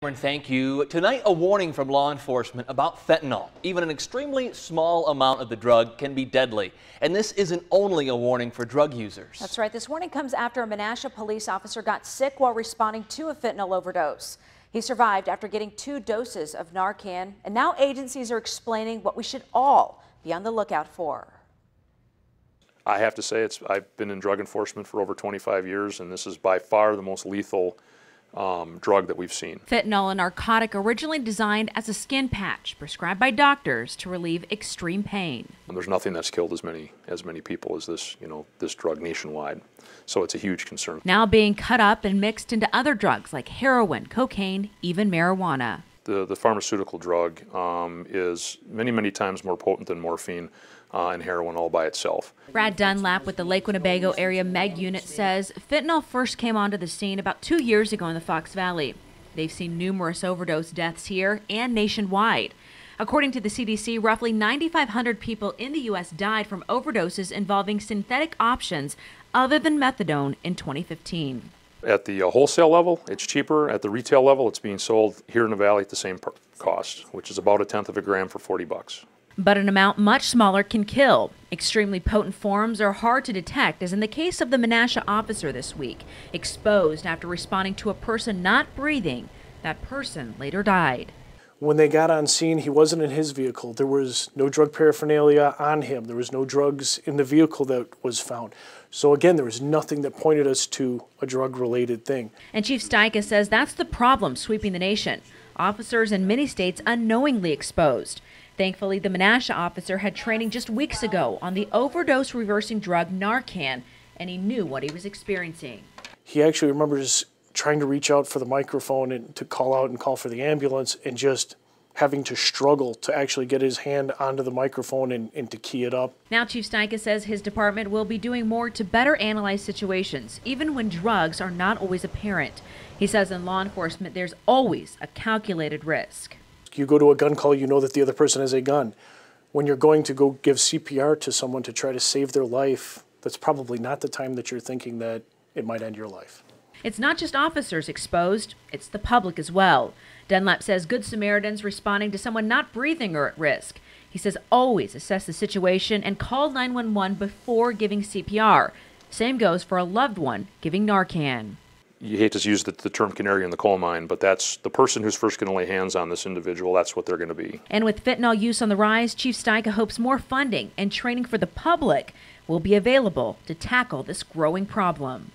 Thank you. Tonight, a warning from law enforcement about fentanyl. Even an extremely small amount of the drug can be deadly. And this isn't only a warning for drug users. That's right. This warning comes after a Menasha police officer got sick while responding to a fentanyl overdose. He survived after getting 2 doses of Narcan, and now agencies are explaining what we should all be on the lookout for. I have to say, I've been in drug enforcement for over 25 years, and this is by far the most lethal drug that we've seen. Fentanyl, a narcotic originally designed as a skin patch prescribed by doctors to relieve extreme pain. And there's nothing that's killed as many people as this drug nationwide. So it's a huge concern. Now being cut up and mixed into other drugs like heroin, cocaine, even marijuana. The pharmaceutical drug is many times more potent than morphine and heroin all by itself. Brad Dunlap with the Lake Winnebago Area Meg Unit says fentanyl first came onto the scene about 2 years ago in the Fox Valley. They've seen numerous overdose deaths here and nationwide. According to the CDC, roughly 9,500 people in the U.S. died from overdoses involving synthetic options other than methadone in 2015. At the wholesale level, it's cheaper. At the retail level, it's being sold here in the valley at the same cost, which is about 1/10 of a gram for $40. But an amount much smaller can kill. Extremely potent forms are hard to detect, as in the case of the Menasha officer this week, exposed after responding to a person not breathing. That person later died. When they got on scene, he wasn't in his vehicle. There was no drug paraphernalia on him. There was no drugs in the vehicle that was found. So again, there was nothing that pointed us to a drug-related thing. And Chief Steika says that's the problem sweeping the nation. Officers in many states unknowingly exposed. Thankfully, the Menasha officer had training just weeks ago on the overdose reversing drug Narcan, and he knew what he was experiencing. He actually remembers trying to reach out for the microphone and to call out and call for the ambulance, and just having to struggle to actually get his hand onto the microphone and to key it up. Now Chief Steika says his department will be doing more to better analyze situations, even when drugs are not always apparent. He says in law enforcement, there's always a calculated risk. You go to a gun call, you know that the other person has a gun. When you're going to go give CPR to someone to try to save their life, that's probably not the time that you're thinking that it might end your life. It's not just officers exposed, it's the public as well. Dunlap says Good Samaritans responding to someone not breathing are at risk. He says always assess the situation and call 911 before giving CPR. Same goes for a loved one giving Narcan. You hate to use the term canary in the coal mine, but that's the person who's first going to lay hands on this individual. That's what they're going to be. And with fentanyl use on the rise, Chief Steika hopes more funding and training for the public will be available to tackle this growing problem.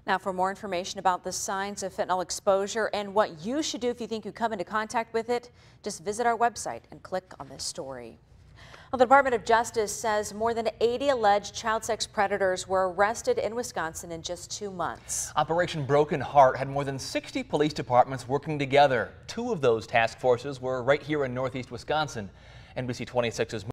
Now, for more information about the signs of fentanyl exposure and what you should do if you think you come into contact with it, just visit our website and click on this story. Well, the Department of Justice says more than 80 alleged child sex predators were arrested in Wisconsin in just 2 months. Operation Broken Heart had more than 60 police departments working together. 2 of those task forces were right here in northeast Wisconsin. NBC 26's